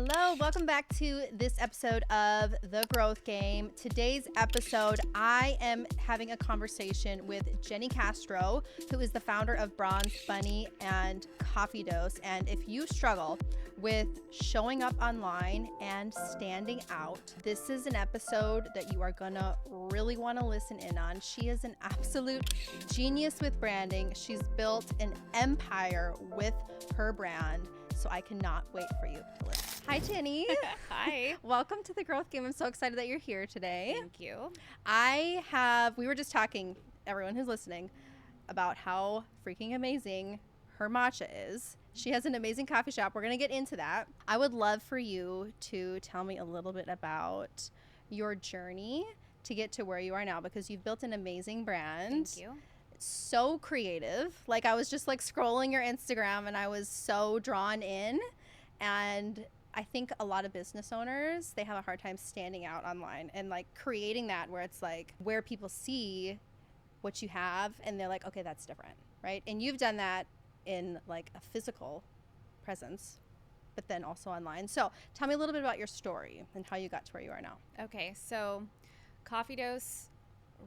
Hello, welcome back to this episode of The Growth Game. Today's episode, I am having a conversation with Jeni Castro, who is the founder of Bronze Bunny and Coffee Dose. And if you struggle with showing up online and standing out, this is an episode that you are gonna really want to listen in on. She is an absolute genius with branding. She's built an empire with her brand. So I cannot wait for you to listen. Hi, Jeni. Hi. Welcome to The Growth Game. I'm so excited that you're here today. Thank you. We were just talking, everyone who's listening, about how freaking amazing her matcha is. She has an amazing coffee shop. We're going to get into that. I would love for you to tell me a little bit about your journey to get to where you are now, because you've built an amazing brand. Thank you. So creative. Like, I was just like scrolling your Instagram and I was so drawn in. And I think a lot of business owners, they have a hard time standing out online and like creating that where it's like where people see what you have and they're like, okay, that's different, right? And you've done that in like a physical presence, but then also online. So tell me a little bit about your story and how you got to where you are now. Okay, so Coffee Dose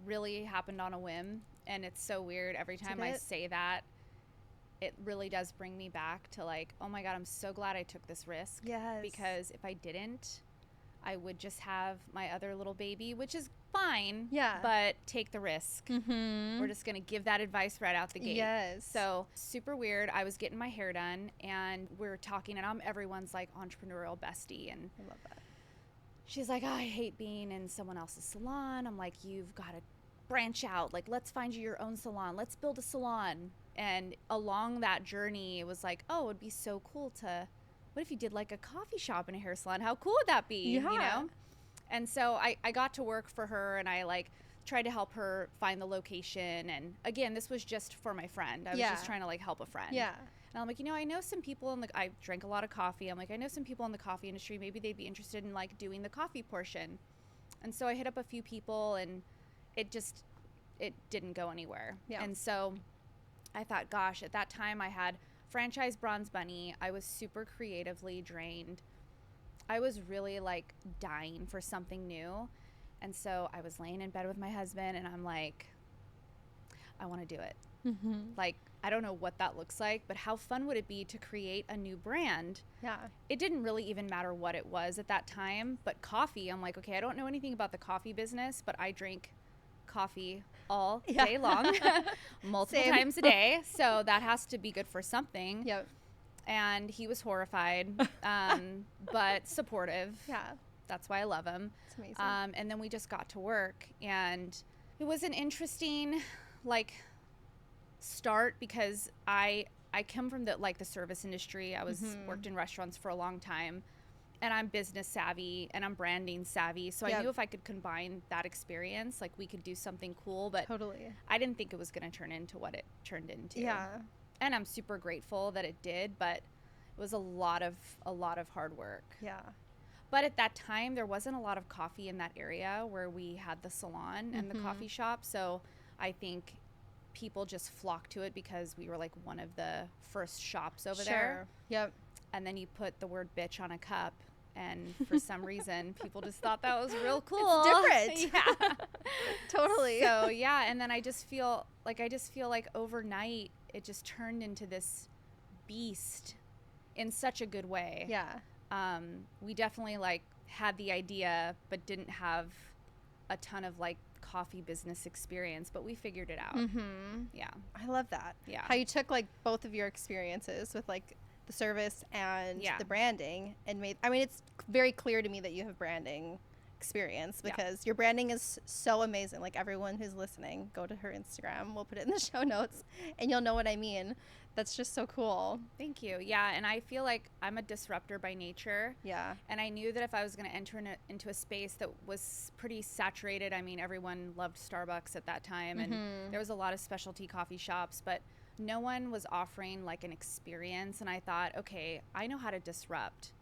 really happened on a whim. And it's so weird. Every time I say that, it really does bring me back to like, oh my God, I'm so glad I took this risk. Yes. Because if I didn't, I would just have my other little baby, which is fine. Yeah. But take the risk. Mm-hmm. We're just going to give that advice right out the gate. Yes. So super weird. I was getting my hair done and we're talking and I'm everyone's like entrepreneurial bestie. And I love that. she's like, oh, I hate being in someone else's salon. I'm like, you've got to branch out. Like, let's find you your own salon. Let's build a salon. And along that journey, it was like, oh, it would be so cool to, what if you did like a coffee shop and a hair salon? How cool would that be? Yeah. You know? And so I got to work for her and I like tried to help her find the location. And again, this was just for my friend. I was just trying to like help a friend. Yeah. And I'm like, I know some people I drank a lot of coffee. I'm like, I know some people in the coffee industry. Maybe they'd be interested in like doing the coffee portion. And so I hit up a few people and it didn't go anywhere. Yeah. And so I thought, gosh, at that time I had franchised Bronze Bunny. I was super creatively drained. I was really like dying for something new. And so I was laying in bed with my husband and I'm like, I want to do it. Mm-hmm. Like, I don't know what that looks like, but how fun would it be to create a new brand? Yeah. It didn't really even matter what it was at that time, but coffee, I'm like, okay, I don't know anything about the coffee business, but I drink coffie all day long, multiple times a day. So that has to be good for something. Yep. And he was horrified, but supportive. Yeah. That's why I love him. It's amazing. And then we just got to work and it was an interesting start because I come from the service industry. I was worked in restaurants for a long time. And I'm business savvy and I'm branding savvy. So I knew if I could combine that experience, like we could do something cool. But totally, I didn't think it was going to turn into what it turned into. Yeah. And I'm super grateful that it did, but it was a lot of hard work. Yeah. But at that time, there wasn't a lot of coffee in that area where we had the salon and the coffee shop. So I think people just flocked to it because we were like one of the first shops over there. Yep. And then you put the word bitch on a cup. And for some reason, people just thought that was real cool. It's different. Yeah. Totally. So, yeah. And then I just feel like overnight, it just turned into this beast in such a good way. Yeah. We definitely had the idea, but didn't have a ton of coffee business experience, but we figured it out. Mm-hmm. Yeah. I love that. Yeah. How you took both of your experiences with the service and the branding and it's very clear to me that you have branding experience because your branding is so amazing. Like, everyone who's listening, go to her Instagram. We'll put it in the show notes and you'll know what I mean. That's just so cool. Thank you. Yeah. And I feel like I'm a disruptor by nature. Yeah. And I knew that if I was going to enter into a space that was pretty saturated, everyone loved Starbucks at that time. And there was a lot of specialty coffee shops, but no one was offering an experience. And I thought, okay, I know how to disrupt.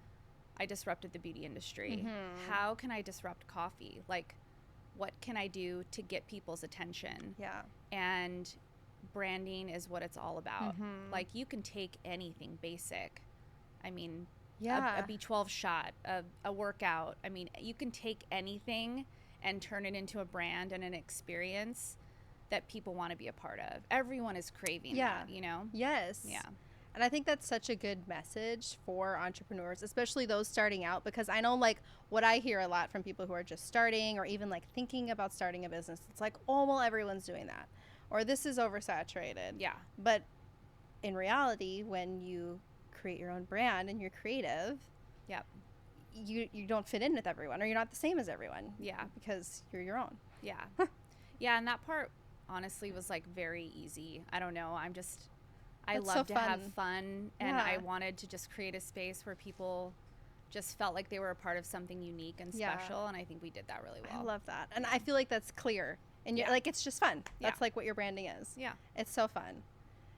I disrupted the beauty industry. How can I disrupt coffee? What can I do to get people's attention? Yeah. And branding is what it's all about. You can take anything basic. Yeah. a B12 shot, a workout. I mean, you can take anything and turn it into a brand and an experience that people want to be a part of. Everyone is craving that, you know? Yes. Yeah. And I think that's such a good message for entrepreneurs, especially those starting out, because I know like what I hear a lot from people who are just starting or even like thinking about starting a business. It's like, oh, well, everyone's doing that, or this is oversaturated. Yeah. But in reality, when you create your own brand and you're creative, Yep. you don't fit in with everyone, or you're not the same as everyone. Yeah. Because you're your own. Yeah. Yeah, and that part honestly was like very easy. I don't know. I That's love so to fun. have fun, and Yeah. I wanted to just create a space where people just felt like they were a part of something unique and Yeah. special, and I think we did that really well. I love that. And I feel like that's clear. And you're Yeah. like, it's just fun. Yeah. That's like what your branding is. Yeah. It's so fun.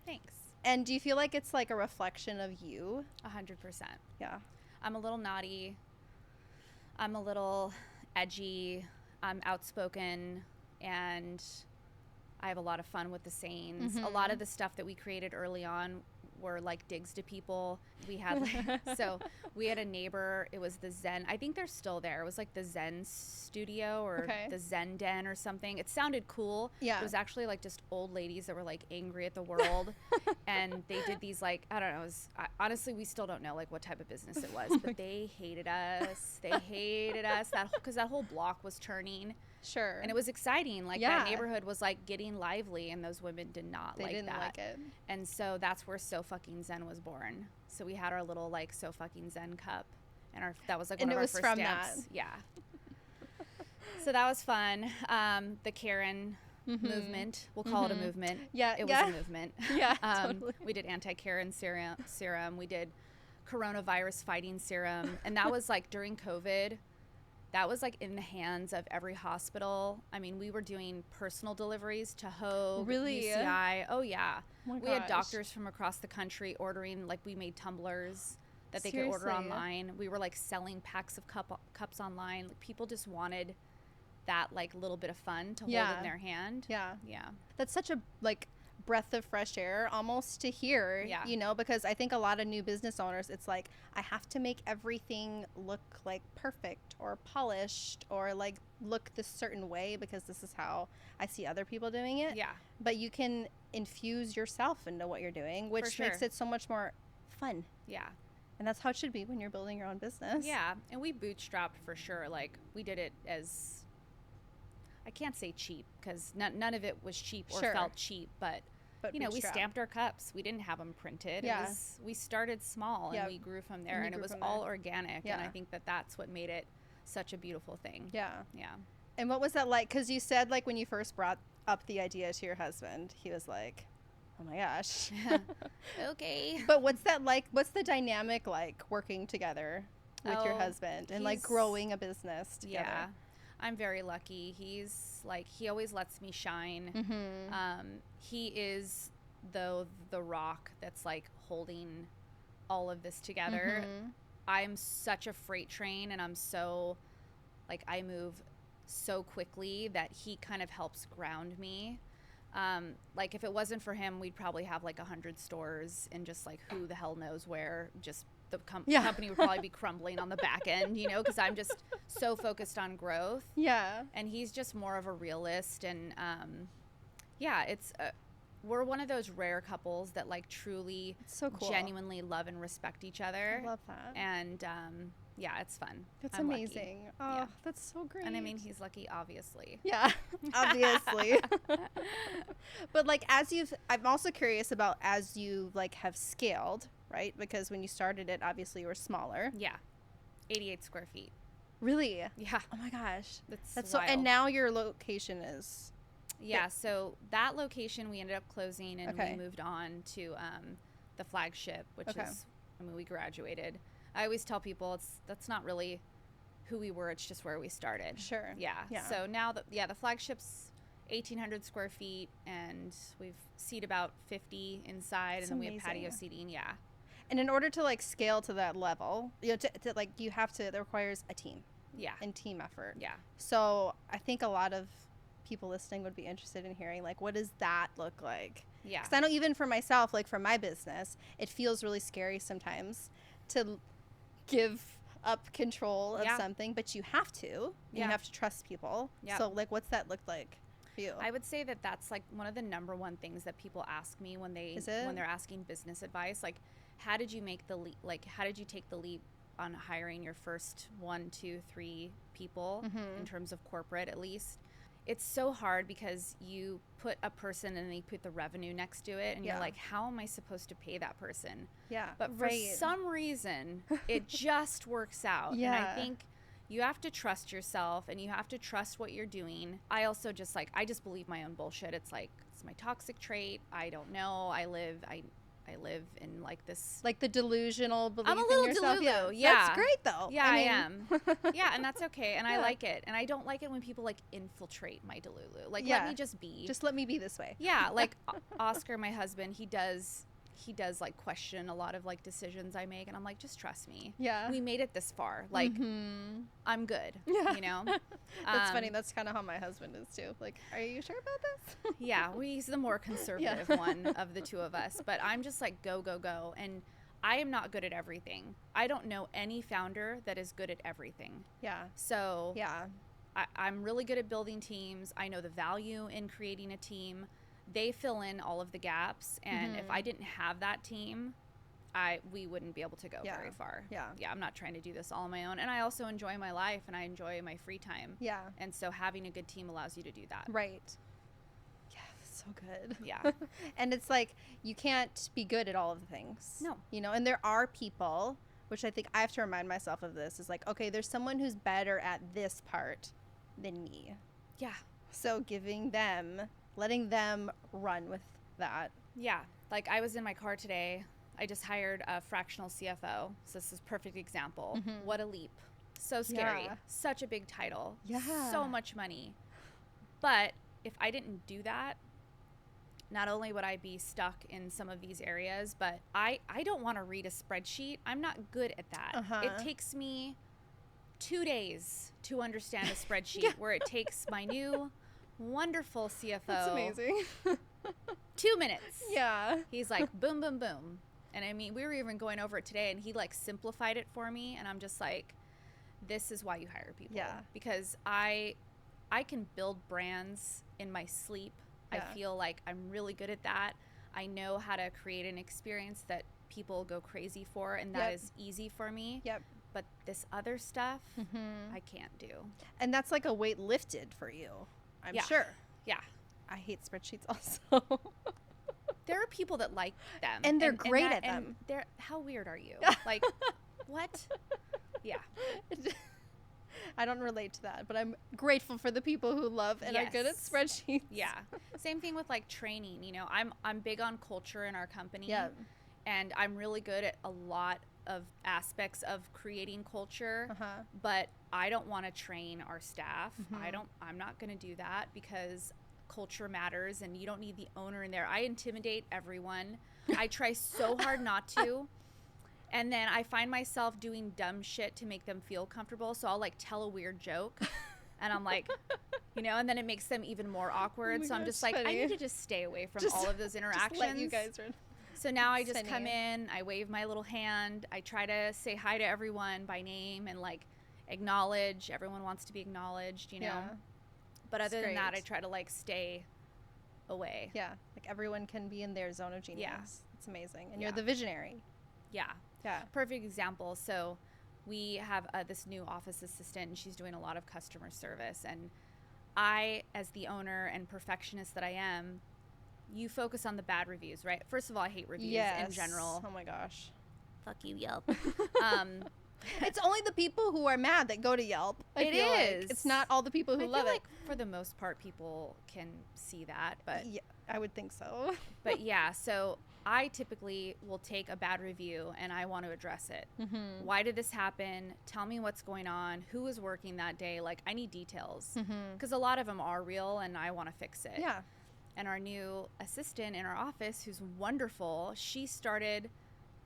Thanks. And do you feel like it's like a reflection of you? 100%. Yeah. I'm a little naughty. I'm a little edgy. I'm outspoken, and I have a lot of fun with the sayings. A lot of the stuff that we created early on were like digs to people. We had so we had a neighbor. It was the Zen. I think they're still there. It was like the Zen studio or the Zen den or something. It sounded cool. Yeah. It was actually like just old ladies that were like angry at the world, and they did these like, I don't know. It was, honestly, we still don't know like what type of business it was, but they hated us. They hated us because that whole block was turning. Sure. And it was exciting. Like Yeah. that neighborhood was like getting lively, and those women did not They like didn't that. like it. And so that's where So Fucking Zen was born. So we had our little like So Fucking Zen cup, and that was like one And of it our was first from stamps. that. Yeah. So that was fun. The Karen movement, we'll call it a movement. Yeah. It was a movement. Yeah, totally. We did anti-Karen serum. We did coronavirus fighting serum, and that was like during COVID. That was like in the hands of every hospital. I mean, we were doing personal deliveries to Hoag, Really? UCI. Oh yeah. Oh my We had gosh. doctors from across the country ordering, like we made tumblers that they could order Seriously? online. We were like selling packs of cups online. Like, people just wanted that like little bit of fun to hold Yeah. in their hand. Yeah. Yeah. That's such a like breath of fresh air almost to hear, Yeah. you know, because I think a lot of new business owners, it's like, I have to make everything look like perfect or polished or like look this certain way because this is how I see other people doing it. Yeah. But you can infuse yourself into what you're doing, which sure. makes it so much more fun. Yeah. And that's how it should be when you're building your own business. Yeah. And we bootstrapped for sure. Like we did it as, I can't say cheap because none of it was cheap or Sure. felt cheap, but you know, we bootstrap. stamped our cups. We didn't have them printed. Yeah. We started small and Yeah. we grew from there, And you and it grew was from all there. organic. Yeah. And I think that that's what made it such a beautiful thing. Yeah. Yeah. And what was that like? Because you said like when you first brought up the idea to your husband, he was like, oh my gosh. Okay. But what's that like? What's the dynamic like working together with your Oh, husband and like he's- growing a business together? Yeah. I'm very lucky. He's like, he always lets me shine. Mm-hmm. He is the rock that's like holding all of this together. Mm-hmm. I'm such a freight train, and I'm so like, I move so quickly that he kind of helps ground me. Like if it wasn't for him, we'd probably have like 100 stores and just like who the hell knows where, just the company would probably be crumbling on the back end, you know, because I'm just so focused on growth. Yeah. And he's just more of a realist. And yeah, it's we're one of those rare couples that like truly It's so cool. genuinely love and respect each other. I love that. And yeah, it's fun. That's I'm lucky. amazing. Oh, Yeah. that's so great. And I mean, he's lucky, obviously. yeah, obviously. But like I'm also curious about as you like have scaled, right? Because when you started it, obviously you were smaller. Yeah. 88 square feet. Really? Yeah. Oh my gosh. That's so. wild. And now your location is. Yeah, so that location we ended up closing, and Okay. we moved on to the flagship, which Okay. is, I mean, we graduated. I always tell people that's not really who we were, it's just where we started. Sure. Yeah. Yeah. So now the flagship's 1,800 square feet, and we've seat about 50 inside, That's and then we have patio amazing. seating. Yeah. And in order to like scale to that level, you know, to like you have to. It requires a team Yeah. and team effort. Yeah. So I think a lot of people listening would be interested in hearing like, what does that look like? Yeah. Because I know even for myself, like for my business, it feels really scary sometimes to give up control of Yeah. something, but you have to. And Yeah. you have to trust people. Yeah. So, like, what's that look like for you? I would say that that's like one of the number one things that people ask me when they're asking business advice. Like, how did you make the leap? Like, how did you take the leap on hiring your first 1, 2, 3 people in terms of corporate, at least? It's so hard because you put a person and then you put the revenue next to it, and you're like, how am I supposed to pay that person? Yeah. But for some reason, it just works out. Yeah. And I think you have to trust yourself and you have to trust what you're doing. I also just I just believe my own bullshit. It's like, it's my toxic trait. I don't know. I live in like this. Like the delusional belief I'm a little in yourself. delulu. Yeah. That's great though. Yeah, I am. Yeah, and that's okay. And Yeah. I like it. And I don't like it when people like infiltrate my delulu. Like, let me just be. Just let me be this way. Yeah, like Oscar, my husband, he does like question a lot of like decisions I make, and I'm like, just trust me. Yeah. We made it this far. Like, I'm good. Yeah. You know? That's funny. That's kind of how my husband is too. Like, are you sure about this? Yeah, he's the more conservative one of the two of us. But I'm just like, go, go, go. And I am not good at everything. I don't know any founder that is good at everything. Yeah. So Yeah. I'm really good at building teams. I know the value in creating a team. They fill in all of the gaps, and if I didn't have that team, we wouldn't be able to go very far. Yeah. Yeah, I'm not trying to do this all on my own, and I also enjoy my life and I enjoy my free time. Yeah. And so having a good team allows you to do that. Right. Yeah, so good. Yeah. And it's like you can't be good at all of the things. No. You know, and there are people, which I think I have to remind myself of this, is like, okay, there's someone who's better at this part than me. Yeah. So letting them run with that. Yeah. Like, I was in my car today. I just hired a fractional CFO. So this is a perfect example. What a leap. So scary. Yeah. Such a big title. Yeah. So much money. But if I didn't do that, not only would I be stuck in some of these areas, but I don't want to read a spreadsheet. I'm not good at that. It takes me 2 days to understand a spreadsheet where it takes my new wonderful CFO. That's amazing. 2 minutes. Yeah. He's like, boom, boom, boom. And I mean, we were even going over it today, and he like simplified it for me. And I'm just like, this is why you hire people. Yeah. Because I can build brands in my sleep. Yeah. I feel like I'm really good at that. I know how to create an experience that people go crazy for, and that is easy for me. Yep. But this other stuff, I can't do. And that's like a weight lifted for you, I'm Yeah. sure. Yeah. I hate spreadsheets also. There are people that like them. And they're great at and them. They're, how weird are you? Like, what? Yeah. I don't relate to that, but I'm grateful for the people who love and are good at Yes. spreadsheets. Yeah. Same thing with like training. You know, I'm big on culture in our company. Yeah. And I'm really good at a lot of aspects of creating culture. Uh-huh. But I don't want to train our staff. I'm not going to do that because culture matters and you don't need the owner in there. I intimidate everyone. I try so hard not to. And then I find myself doing dumb shit to make them feel comfortable. So I'll like tell a weird joke and I'm like, you know, and then it makes them even more awkward. Oh my So I'm gosh, just like, I funny. need to just stay away from Just- all of those interactions. Just let you guys run. So now I just Funny. come in, I wave my little hand, I try to say hi to everyone by name and like acknowledge. Everyone wants to be acknowledged, you know. Yeah. But That's other than that, I great. try to like stay away. Yeah. Like everyone can be in their zone of genius. Yeah. It's amazing. And Yeah. you're the visionary. Yeah. Yeah. Perfect example. So we have this new office assistant and she's doing a lot of customer service. And I, as the owner and perfectionist that I am, you focus on the bad reviews, right? First of all, I hate reviews in general. Oh my gosh. Fuck you, Yelp. It's only the people who are mad that go to Yelp. I It feel like. is. It's not all the people who I love feel it. like for the most part, people can see that, but Yeah, I would think so. but yeah. So I typically will take a bad review and I want to address it. Why did this happen? Tell me what's going on. Who was working that day? Like I need details because a lot of them are real and I want to fix it. Yeah. And our new assistant in our office, who's wonderful, she started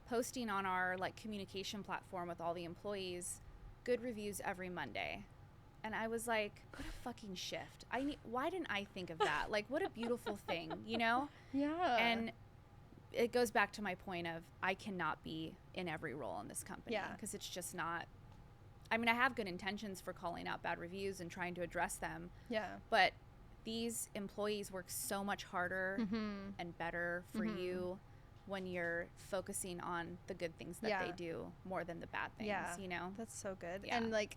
posting on our like communication platform with all the employees good reviews every Monday. And I was like, what a fucking shift. Why didn't I think of that? Like what a beautiful thing, you know? Yeah. And it goes back to my point of I cannot be in every role in this company Yeah. because it's just not. I mean, I have good intentions for calling out bad reviews and trying to address them. Yeah. But these employees work so much harder and better for you when you're focusing on the good things that they do more than the bad things, you know? That's so good. Yeah. And like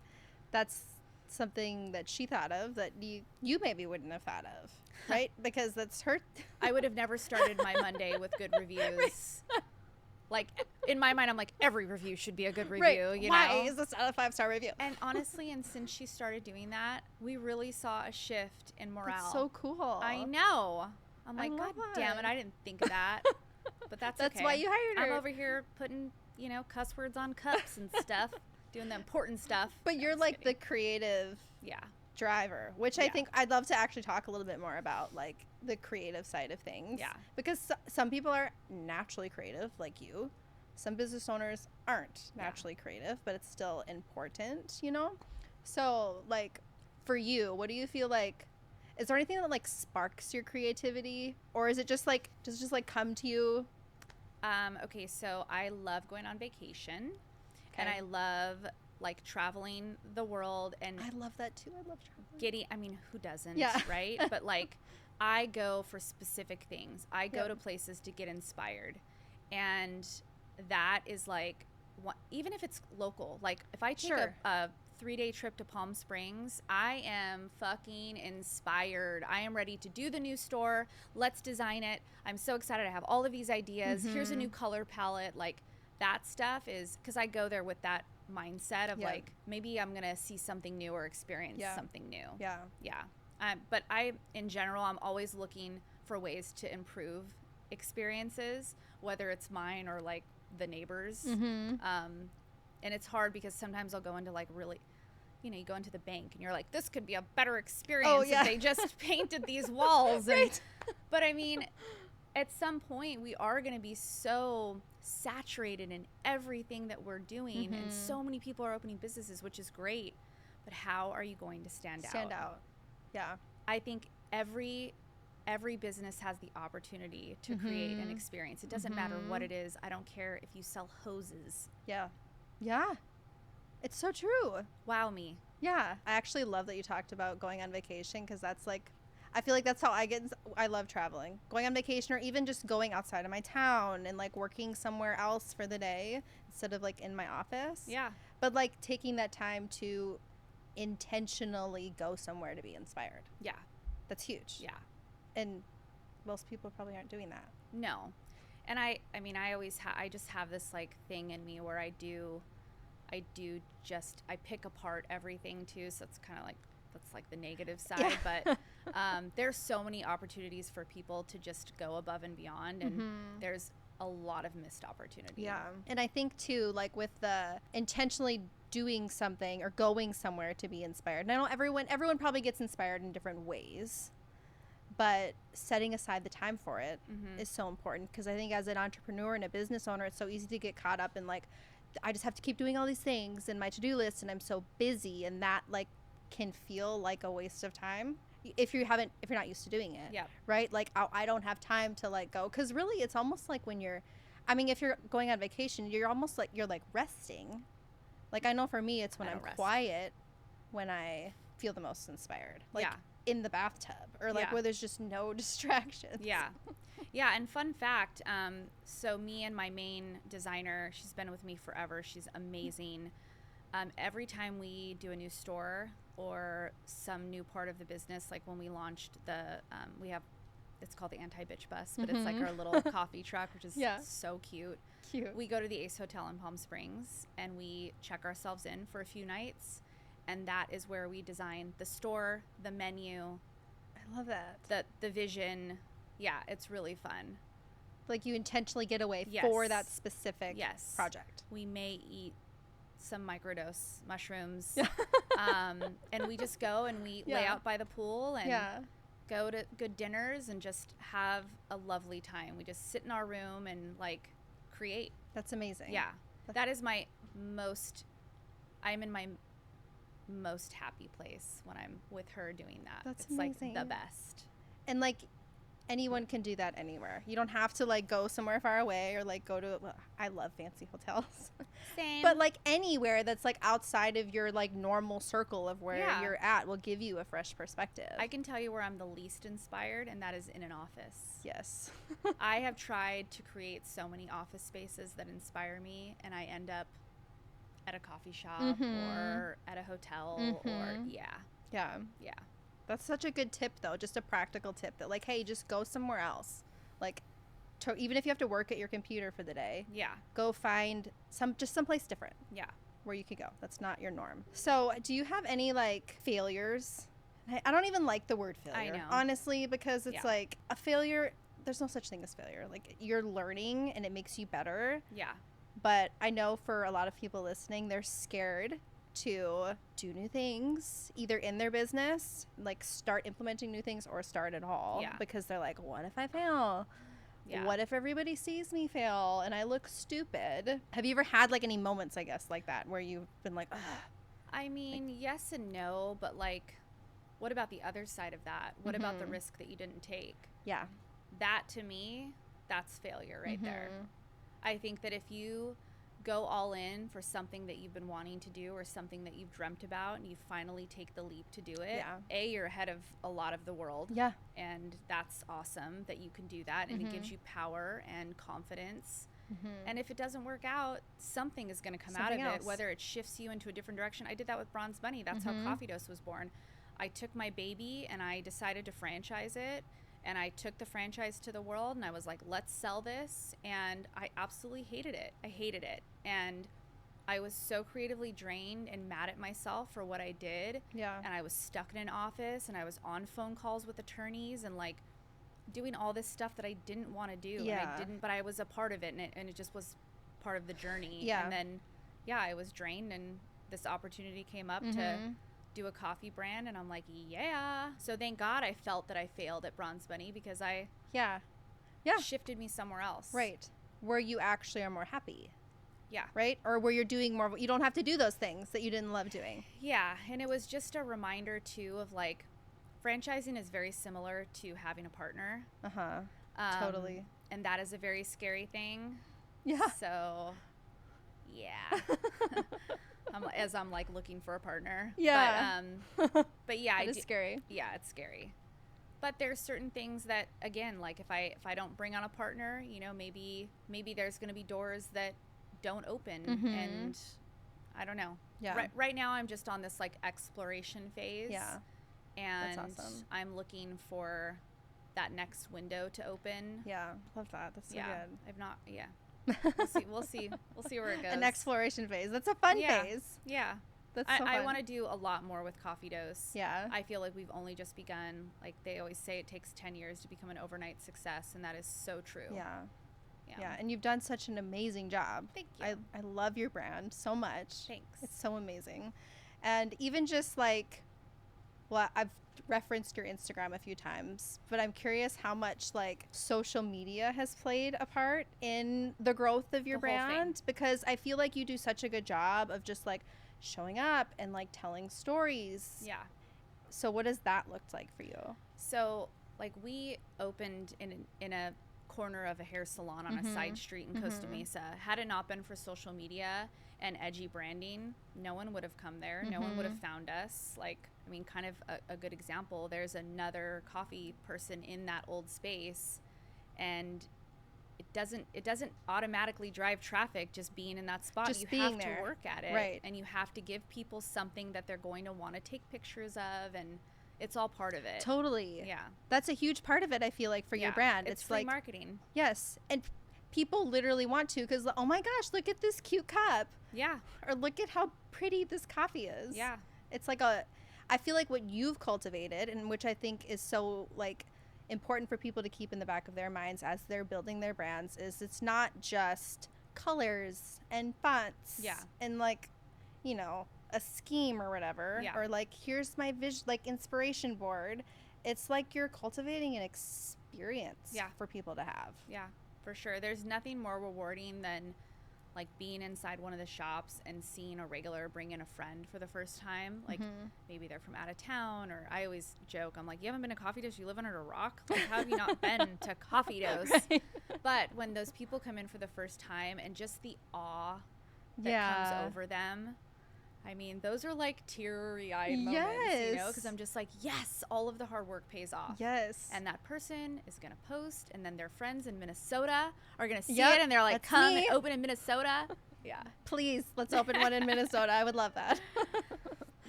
that's something that she thought of that you maybe wouldn't have thought of, right? Because that's her. I would have never started my Monday with good reviews. Like, in my mind, I'm like, every review should be a good review, you know? Why is this not a 5-star review? And honestly, and since she started doing that, we really saw a shift in morale. That's so cool. I know. I'm like, God love damn it, it. I didn't think of that. But that's okay. why you hired her. I'm over here putting, you know, cuss words on cups and stuff, doing the important stuff. But you're like the creative driver, which I think I'd love to actually talk a little bit more about, like the creative side of things. Yeah. Because some people are naturally creative, like you. Some business owners aren't naturally creative, but it's still important, you know? So, like, for you, what do you feel like? Is there anything that like sparks your creativity, or is it just like just like come to you? Okay, so I love going on vacation, and I love like traveling the world, and I love that too. I love traveling. I mean, who doesn't, Yeah. right? But like, I go for specific things. I go to places to get inspired, and that is like, even if it's local, like if I take a 3-day trip to Palm Springs, I am fucking inspired. I am ready to do the new store. Let's design it. I'm so excited. I have all of these ideas. Here's a new color palette. Like, that stuff is, because I go there with that mindset of like, maybe I'm gonna see something new or experience something new. But in general, I'm always looking for ways to improve experiences, whether it's mine or like the neighbors. And it's hard because sometimes I'll go into like really, you know, you go into the bank and you're like, this could be a better experience if they just painted these walls. And, but I mean, at some point we are going to be so saturated in everything that we're doing, and so many people are opening businesses, which is great, but how are you going to stand out? I think every business has the opportunity to create an experience. It doesn't matter what it is. I don't care if you sell hoses. It's so true. Wow me. I actually love that you talked about going on vacation, because that's like, I feel like that's how I love traveling, going on vacation, or even just going outside of my town and like working somewhere else for the day instead of like in my office. But like taking that time to intentionally go somewhere to be inspired. That's huge. And most people probably aren't doing that. No. And I mean, I always I just have this like thing in me where I pick apart everything too. So it's kind of like, that's like the negative side. But there's so many opportunities for people to just go above and beyond. And there's a lot of missed opportunity. And I think too, like with the intentionally doing something or going somewhere to be inspired. And I know everyone probably gets inspired in different ways, but setting aside the time for it is so important, because I think as an entrepreneur and a business owner, it's so easy to get caught up in like, I just have to keep doing all these things in my to-do list, and I'm so busy, and that like can feel like a waste of time if you're not used to doing it. Right? Like I don't have time to like go, because really it's almost like when if you're going on vacation, you're almost like you're like resting. Like, I know for me, it's when I'm quiet when I feel the most inspired. Like in the bathtub, or like where there's just no distractions. And fun fact, so me and my main designer, she's been with me forever. She's amazing. Every time we do a new store or some new part of the business, like when we launched it's called the Anti-Bitch Bus, but it's like our little coffee truck, which is so cute. We go to the Ace Hotel in Palm Springs, and we check ourselves in for a few nights, and that is where we design the store, the menu. I love that. The vision. It's really fun. Like you intentionally get away for that specific project. We may eat some microdose mushrooms, and we just go and we lay out by the pool and go to good dinners and just have a lovely time. We just sit in our room and like create. That's amazing. That is I'm in my most happy place when I'm with her doing that. That's it's amazing. Like the best. And like Anyone can do that anywhere. You don't have to like go somewhere far away or like go to, well, I love fancy hotels. Same. But like anywhere that's like outside of your like normal circle of where Yeah. you're at will give you a fresh perspective. I can tell you where I'm the least inspired, and that is in an office. Yes. I have tried to create so many office spaces that inspire me, and I end up at a coffee shop or at a hotel or yeah. That's such a good tip though, just a practical tip that like, hey, just go somewhere else. Like even if you have to work at your computer for the day, go find someplace different. Yeah. Where you could go. That's not your norm. So do you have any like failures? I don't even like the word failure, I know. honestly, because it's like a failure. There's no such thing as failure. Like you're learning and it makes you better. Yeah. But I know for a lot of people listening, they're scared to do new things, either in their business, like start implementing new things or start at all. Yeah. Because they're like, what if I fail? Yeah. What if everybody sees me fail and I look stupid? Have you ever had like any moments, I guess, like that where you've been like, ugh? I mean, yes and no, but like, what about the other side of that? What about the risk that you didn't take? Yeah. That to me, that's failure right there. I think that if you go all in for something that you've been wanting to do or something that you've dreamt about and you finally take the leap to do it, you're ahead of a lot of the world. Yeah. And that's awesome that you can do that, and it gives you power and confidence. And if it doesn't work out, something is going to come out of it, whether it shifts you into a different direction. I did that with Bronze Bunny. That's how Coffee Dose was born. I took my baby and I decided to franchise it. And I took the franchise to the world and I was like, let's sell this. And I absolutely hated it. I hated it. And I was so creatively drained and mad at myself for what I did. Yeah. And I was stuck in an office and I was on phone calls with attorneys and like doing all this stuff that I didn't want to do. Yeah. And I didn't, but I was a part of it, and it just was part of the journey. Yeah. And then, I was drained, and this opportunity came up to do a coffee brand, and I'm like, yeah. So thank God I felt that I failed at Bronze Bunny, because I shifted me somewhere else. Right. Where you actually are more happy. Yeah. Right? Or where you're doing more, you don't have to do those things that you didn't love doing. Yeah. And it was just a reminder too of like, franchising is very similar to having a partner. Totally. And that is a very scary thing. Yeah. So yeah. As I'm like looking for a partner. Yeah. But yeah, it's scary. Yeah, it's scary. But there's certain things that, again, like if I don't bring on a partner, maybe there's going to be doors that don't open, and I don't know. Yeah. Right now I'm just on this like exploration phase. Yeah. And that's awesome. I'm looking for that next window to open. Yeah. Love that. That's so good. I've not. Yeah. We'll see where it goes. An exploration phase. That's a fun phase. Yeah. That's so fun. I want to do a lot more with Coffee Dose. Yeah. I feel like we've only just begun. Like they always say, it takes 10 years to become an overnight success, and that is so true. Yeah. Yeah. And you've done such an amazing job. Thank you. I love your brand so much. Thanks. It's so amazing. And even just like, well, I've referenced your Instagram a few times, but I'm curious how much like social media has played a part in the growth of your brand, because I feel like you do such a good job of just like showing up and like telling stories. Yeah. So what does that look like for you? So like we opened in a corner of a hair salon on a side street in Costa Mesa. Had it not been for social media and edgy branding, no one would have come there. No one would have found us. Like, I mean, kind of a good example, there's another coffee person in that old space, and it doesn't automatically drive traffic just being in that spot. Just you being have there. to work at it. Right. And you have to give people something that they're going to want to take pictures of, and it's all part of it. Totally. Yeah. That's a huge part of it, I feel like, for your brand. It's free like marketing. Yes. And people literally want to, because, oh my gosh, look at this cute cup. Yeah. Or look at how pretty this coffee is. Yeah. It's like I feel like what you've cultivated, and which I think is so like important for people to keep in the back of their minds as they're building their brands, is it's not just colors and fonts. Yeah. And like, a scheme or whatever. Yeah. Or like, here's my vision, like inspiration board. It's like you're cultivating an experience for people to have. Yeah, for sure. There's nothing more rewarding than like being inside one of the shops and seeing a regular bring in a friend for the first time, like maybe they're from out of town, or I always joke, I'm like, you haven't been to Coffee Dose? You live under a rock? Like, how have you not been to Coffee Dose? Right. But when those people come in for the first time and just the awe that comes over them, I mean, those are like teary-eyed moments, you know, because I'm just like, yes, all of the hard work pays off. Yes. And that person is going to post, and then their friends in Minnesota are going to see it, and they're like, come and open in Minnesota. Yeah. Please, let's open one in Minnesota. I would love that.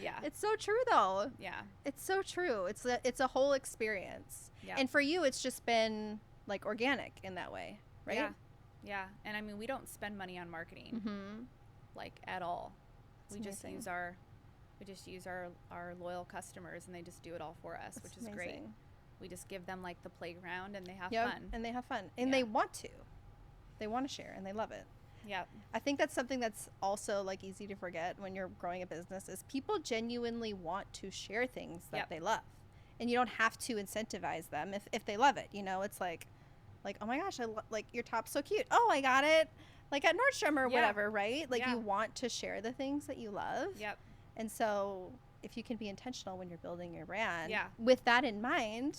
Yeah. It's so true, though. Yeah. It's so true. It's a whole experience. Yeah. And for you, it's just been, like, organic in that way, right? Yeah. Yeah. And, I mean, we don't spend money on marketing, like, at all. We just use our loyal customers, and they just do it all for us, which is great. We just give them like the playground, and they have fun. And they have fun, and they want to share, and they love it. Yeah. I think that's something that's also like easy to forget when you're growing a business is people genuinely want to share things that they love, and you don't have to incentivize them if they love it. You know, it's like, oh my gosh, like your top's so cute. Oh, I got it. Like at Nordstrom or whatever, right? Like you want to share the things that you love. Yep. And so if you can be intentional when you're building your brand with that in mind,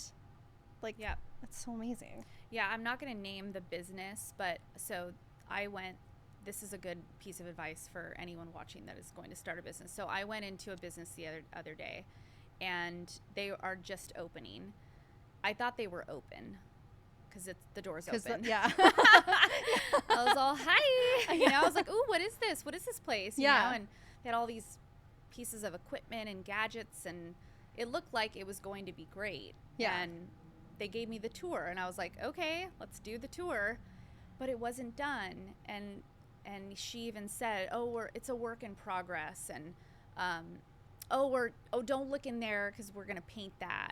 like that's so amazing. Yeah, I'm not going to name the business, but so this is a good piece of advice for anyone watching that is going to start a business. So I went into a business the other day, and they are just opening. I thought they were open, because the door's open. I was all, hi. You know, I was like, ooh, what is this? What is this place? You know, and they had all these pieces of equipment and gadgets, and it looked like it was going to be great. Yeah. And they gave me the tour, and I was like, okay, let's do the tour. But it wasn't done. And she even said, it's a work in progress. And, don't look in there because we're going to paint that.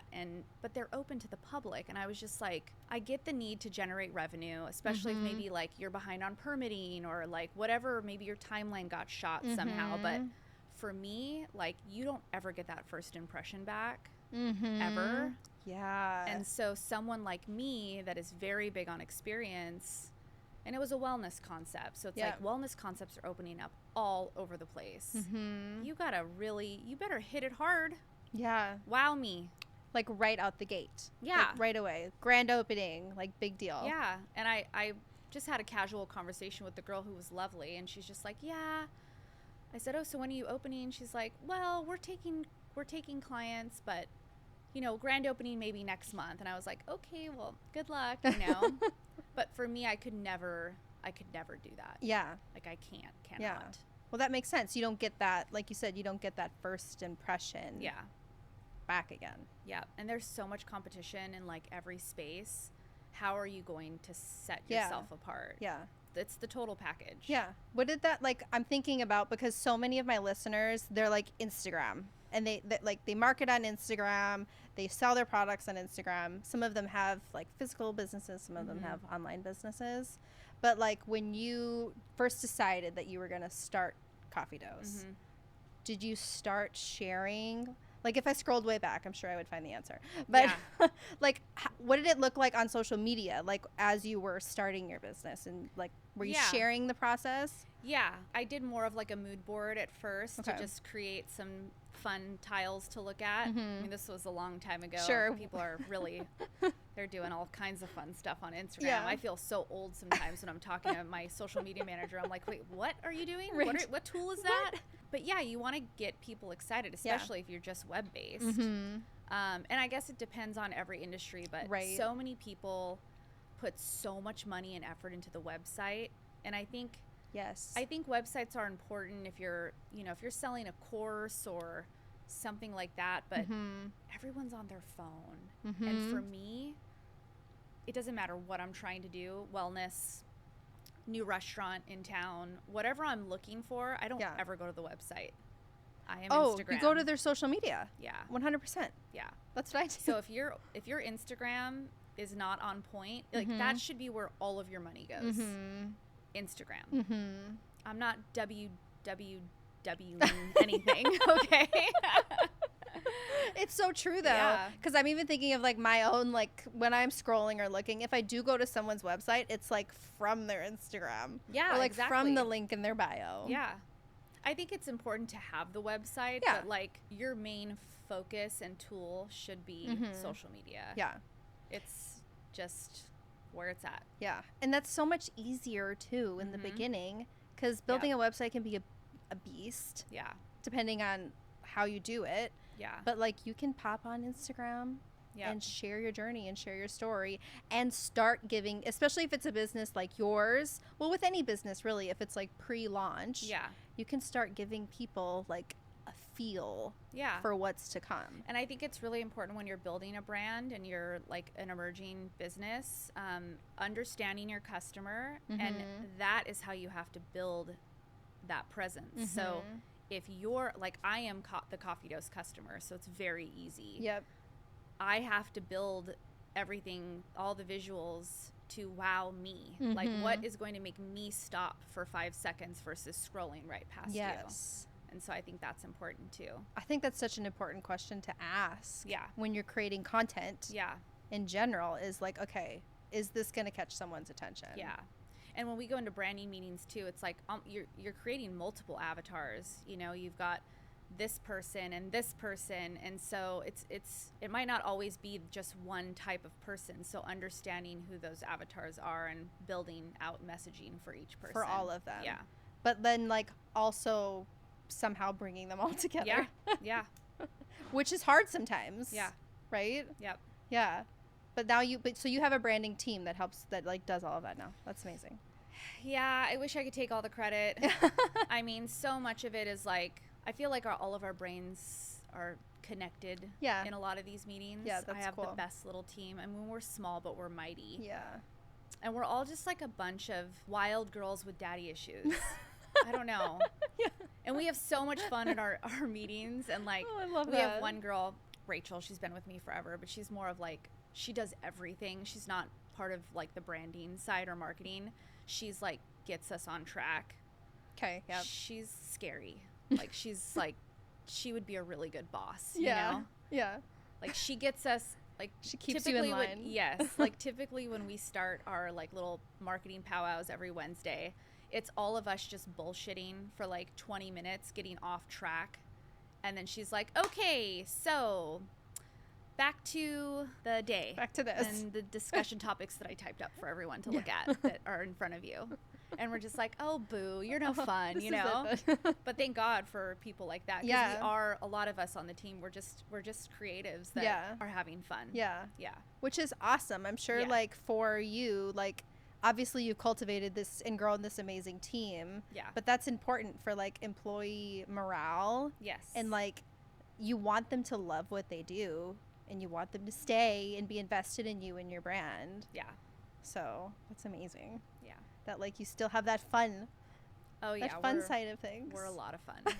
But they're open to the public. And I was just like, I get the need to generate revenue, especially if maybe like you're behind on permitting or like whatever, maybe your timeline got shot somehow. But for me, like you don't ever get that first impression back ever. Yeah. And so someone like me that is very big on experience, and it was a wellness concept. So it's like wellness concepts are opening up all over the place. You better hit it hard. Yeah. Wow me. Like right out the gate. Yeah. Like right away. Grand opening, like big deal. Yeah. And I just had a casual conversation with the girl who was lovely, and she's just like, yeah. I said, oh, so when are you opening? She's like, well, we're taking clients, but you know, grand opening maybe next month. And I was like, okay, well, good luck, you know. But for me, I could never do that. Yeah. Like I cannot. Yeah. Well, that makes sense. You don't get that, like you said, you don't get that first impression. Yeah. Back again. Yeah. And there's so much competition in like every space. How are you going to set yourself apart? Yeah. It's the total package. Yeah. What did that, like, I'm thinking about, because so many of my listeners, they're like Instagram, and they market on Instagram. They sell their products on Instagram. Some of them have like physical businesses. Some of them have online businesses. But like when you first decided that you were going to start Coffee Dose, did you start sharing? Like if I scrolled way back, I'm sure I would find the answer. But like, what did it look like on social media? Like as you were starting your business, and like, were you sharing the process? Yeah, I did more of like a mood board at first to just create some fun tiles to look at. I mean, this was a long time ago. Sure. People are really, they're doing all kinds of fun stuff on Instagram. Yeah. I feel so old sometimes when I'm talking to my social media manager. I'm like, wait, what are you doing? Right. What tool is that? But yeah, you want to get people excited, especially if you're just web-based. And I guess it depends on every industry, but so many people put so much money and effort into the website. And I think websites are important if you're selling a course or something like that, but everyone's on their phone. And for me, it doesn't matter what I'm trying to do, wellness, new restaurant in town, whatever I'm looking for, I don't ever go to the website. I am Instagram. You go to their social media. Yeah. 100%. Yeah. That's what I do. So if your Instagram is not on point, like that should be where all of your money goes. Instagram. I'm not wwwing anything, okay? it's so true though. Yeah. Because I'm even thinking of like my own, like when I'm scrolling or looking, if I do go to someone's website, it's like from their Instagram. Yeah, Or like exactly. from the link in their bio. Yeah. I think it's important to have the website, Yeah. but like your main focus and tool should be social media. Yeah. It's just where it's at. Yeah. And that's so much easier too in the beginning, because building a website can be a beast. Yeah. Depending on how you do it. Yeah. But like you can pop on Instagram and share your journey and share your story and start giving, especially if it's a business like yours. Well, with any business really, if it's like pre-launch, you can start giving people like a feel for what's to come. And I think it's really important when you're building a brand and you're like an emerging business, understanding your customer, and that is how you have to build that presence. So if you're like, I am the Coffee Dose customer, so it's very easy. Yep. I have to build everything, all the visuals to wow me. Like, what is going to make me stop for 5 seconds versus scrolling right past you? And so I think that's important too. I think that's such an important question to ask. Yeah. When you're creating content. Yeah. In general, is like, okay, is this going to catch someone's attention? Yeah. And when we go into branding meetings too, it's like you're creating multiple avatars. You know, you've got this person, and so it might not always be just one type of person. So understanding who those avatars are and building out messaging for each person. For all of them. Yeah. But then like also somehow bringing them all together. Yeah. Which is hard sometimes. Yeah. Right? Yep. Yeah. But now so you have a branding team that helps, that like does all of that now. That's amazing. Yeah, I wish I could take all the credit. I mean, so much of it is like, I feel like all of our brains are connected in a lot of these meetings. Yeah, that's I have cool. the best little team. I mean, we're small, but we're mighty. Yeah. And we're all just like a bunch of wild girls with daddy issues. I don't know. Yeah. And we have so much fun at our meetings. And like, I love we that. have one girl, Rachel, she's been with me forever, but she's more of like, she does everything. She's not part of like the branding side or marketing. She's like, gets us on track. Okay. Yeah. She's scary. Like, she's like, she would be a really good boss. You know? Yeah. Like, she gets us, like, she keeps you in line. Yes. Like, typically when we start our like little marketing powwows every Wednesday, it's all of us just bullshitting for like 20 minutes, getting off track. And then she's like, okay, so back to the day. Back to this. And the discussion topics that I typed up for everyone to look at that are in front of you. And we're just like, oh, boo, you're no fun, you know? But thank God for people like that. Because we are, a lot of us on the team, we're just creatives that are having fun. Yeah. Yeah. Which is awesome. I'm sure, like, for you, like, obviously you've cultivated this and grown this amazing team. Yeah. But that's important for, like, employee morale. Yes. And, like, you want them to love what they do. And you want them to stay and be invested in you and your brand. Yeah. So that's amazing. Yeah. That like you still have that fun. Oh yeah. That fun side of things. We're a lot of fun.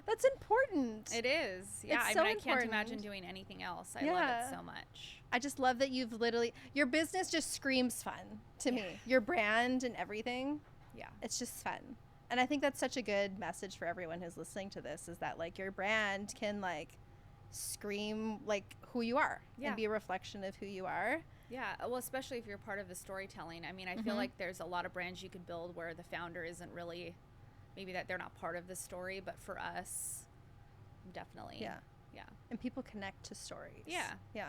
That's important. It is. Yeah. It's I so mean, I can't important. imagine doing anything else. I love it so much. I just love that you've literally, your business just screams fun to me. Your brand and everything. Yeah. It's just fun. And I think that's such a good message for everyone who's listening to this, is that like your brand can like scream like who you are and be a reflection of who you are. Yeah, well, especially if you're part of the storytelling. I mean, I feel like there's a lot of brands you could build where the founder isn't really, maybe that they're not part of the story, but for us, definitely. Yeah. And people connect to stories. Yeah,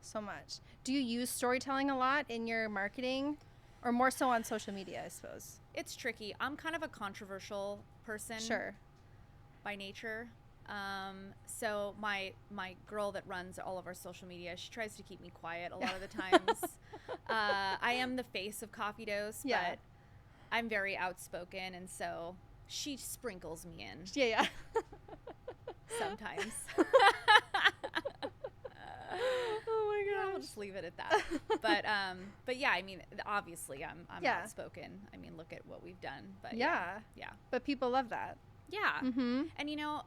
so much. Do you use storytelling a lot in your marketing, or more so on social media, I suppose? It's tricky. I'm kind of a controversial person. Sure. By nature. So my girl that runs all of our social media, she tries to keep me quiet a lot of the times. I am the face of Coffee Dose, but I'm very outspoken, and so she sprinkles me in. Yeah. Sometimes. Oh my gosh. We'll just leave it at that. But yeah, I mean, obviously I'm outspoken. I mean, look at what we've done. But yeah. But people love that. Yeah. And you know,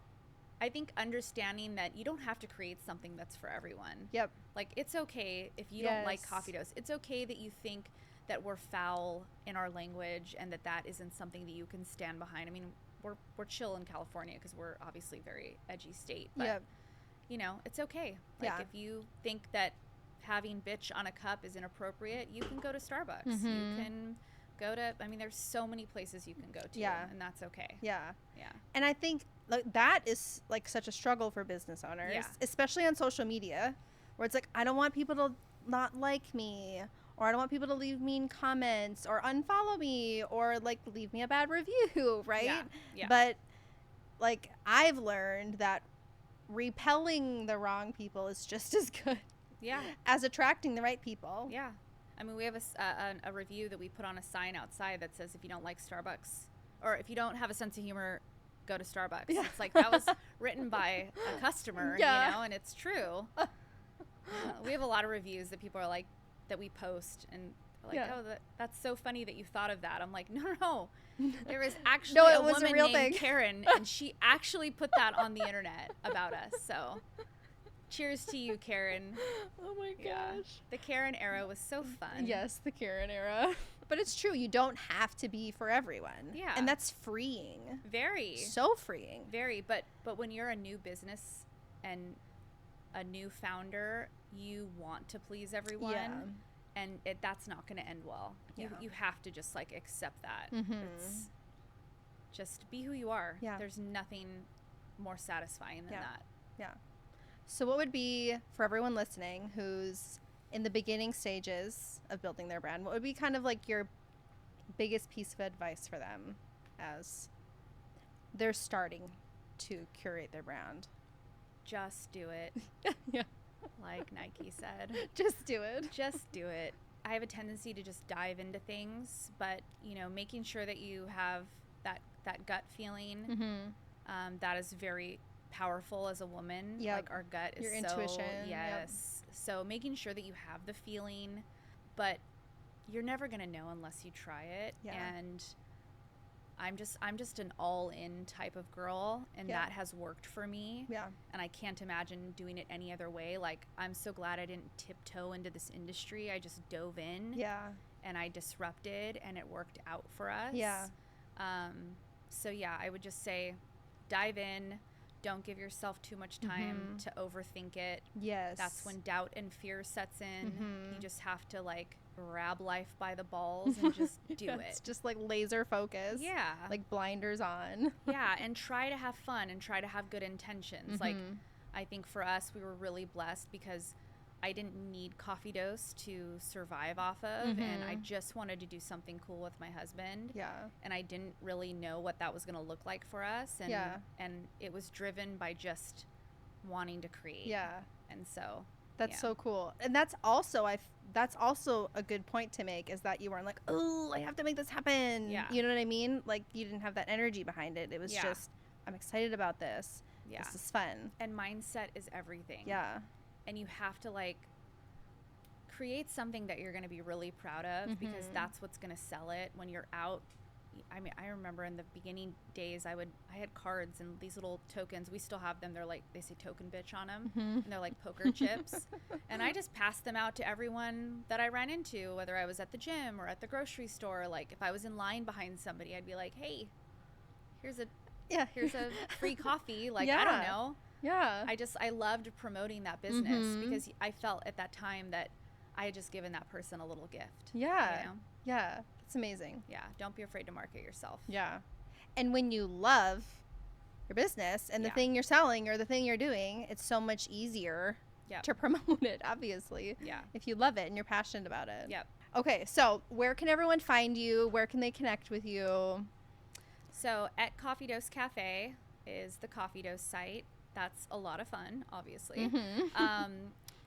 I think understanding that you don't have to create something that's for everyone. Yep. Like, it's okay if you don't like Coffee Dose. It's okay that you think that we're foul in our language and that isn't something that you can stand behind. I mean, we're chill in California because we're obviously a very edgy state. But you know, it's okay. Like, Yeah. if you think that having bitch on a cup is inappropriate, you can go to Starbucks. Mm-hmm. You can go to, I mean, there's so many places you can go to, Yeah. and that's okay. Yeah. Yeah. And I think like that is like such a struggle for business owners, Yeah. especially on social media, where it's like, I don't want people to not like me, or I don't want people to leave mean comments or unfollow me or like leave me a bad review, right? Yeah. Yeah. But like I've learned that repelling the wrong people is just as good Yeah. as attracting the right people. Yeah. I mean, we have a review that we put on a sign outside that says, if you don't like Starbucks, or if you don't have a sense of humor, go to Starbucks. Yeah. It's like, that was written by a customer, Yeah. you know, and it's true. We have a lot of reviews that people are like, that we post, and like, Yeah. oh, that's so funny that you thought of that. I'm like, no. There was actually No, it a was a woman real named thing. Karen, and she actually put that on the internet about us. So cheers to you, Karen. Oh my gosh. Yeah. The Karen era was so fun. Yes, the Karen era. But it's true, you don't have to be for everyone. Yeah. And that's freeing. Very. So freeing. Very. But when you're a new business and a new founder, you want to please everyone. Yeah. And that's not going to end well. Yeah. You have to just like accept that. Mhm. It's just be who you are. Yeah. There's nothing more satisfying than Yeah. that. Yeah. So what would be, for everyone listening who's in the beginning stages of building their brand, what would be kind of like your biggest piece of advice for them as they're starting to curate their brand? Just do it. Yeah. Like Nike said. Just do it. Just do it. I have a tendency to just dive into things, but you know, making sure that you have that gut feeling, Mm-hmm. that is very powerful as a woman. Yep. Like our gut is Your so, intuition, yes. So making sure that you have the feeling, but you're never gonna know unless you try it. Yeah. And I'm just an all-in type of girl, and Yeah. that has worked for me. Yeah. And I can't imagine doing it any other way. Like, I'm so glad I didn't tiptoe into this industry. I just dove in. Yeah. And I disrupted, and it worked out for us. Yeah. So yeah, I would just say dive in. Don't give yourself too much time to overthink it. Yes. That's when doubt and fear sets in. Mhm. You just have to like grab life by the balls and just do It's it. just like laser focus. Yeah. Like blinders on. Yeah, and try to have fun and try to have good intentions. Like, Mhm. I think for us, we were really blessed because I didn't need Coffee Dose to survive off of, and I just wanted to do something cool with my husband. Yeah. And I didn't really know what that was going to look like for us, and Yeah. and it was driven by just wanting to create. Yeah. And so That's yeah. so cool. And that's also that's also a good point to make, is that you weren't like, oh, I have to make this happen. Yeah. You know what I mean? Like, you didn't have that energy behind it. It was Yeah. just, I'm excited about this. Yeah. This is fun. And mindset is everything. Yeah. And you have to like create something that you're going to be really proud of, because that's what's going to sell it when you're out. I mean, I remember in the beginning days, I had cards and these little tokens. We still have them. They're like, they say token bitch on them, and they're like poker chips. And I just passed them out to everyone that I ran into, whether I was at the gym or at the grocery store. Like, if I was in line behind somebody, I'd be like, hey, here's a free coffee. Like, I don't Yeah. know. Yeah. I loved promoting that business because I felt at that time that I had just given that person a little gift. Yeah. You know? Yeah. It's amazing. Yeah. Don't be afraid to market yourself. Yeah. And when you love your business and the Yeah. thing you're selling or the thing you're doing, it's so much easier Yep. to promote it, obviously. Yeah. If you love it and you're passionate about it. Yep. Okay, so where can everyone find you? Where can they connect with you? So at Coffee Dose Cafe is the Coffee Dose site. That's a lot of fun, obviously.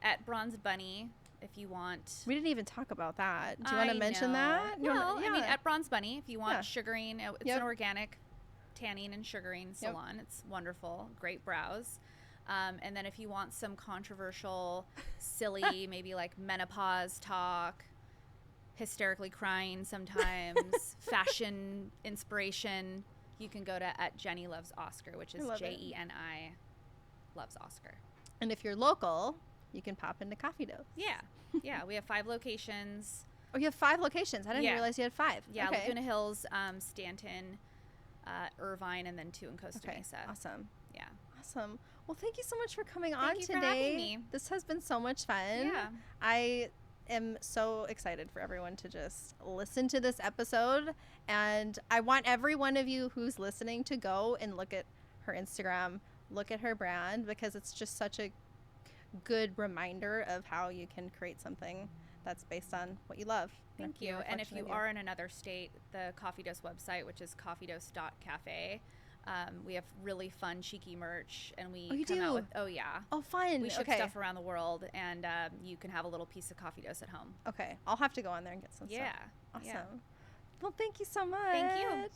At Bronze Bunny, if you want. We didn't even talk about that. Do you want to I mention know. that? You Well, wanna- I mean, at Bronze Bunny, if you want Yeah. sugaring, it's Yep. an organic tanning and sugaring salon. It's wonderful. Great brows. And then if you want some controversial, silly, maybe like menopause talk, hysterically crying sometimes, fashion inspiration, you can go to at Jeni Loves Oscar, which is love it. JENI Loves Oscar. And if you're local, you can pop into Coffee Dose. Yeah. Yeah. We have 5 locations. Oh, you have 5 locations. I didn't Yeah. realize you had 5. Yeah. Okay. Laguna Hills, Stanton, Irvine, and then 2 in Costa Okay. Mesa. Awesome. Yeah. Awesome. Well, thank you so much for coming on Thank you today. for having me. This has been so much fun. Yeah. I am so excited for everyone to just listen to this episode. And I want every one of you who's listening to go and look at her Instagram, look at her brand, because it's just such a good reminder of how you can create something that's based on what you love. Thank you. And if you are in another state, the Coffee Dose website, which is coffeedose.cafe, we have really fun, cheeky merch, and we come out with, Oh, fun. We ship stuff around the world, and you can have a little piece of Coffee Dose at home. Okay. I'll have to go on there and get some stuff. Yeah. Awesome. Yeah. Well, thank you so much. Thank you.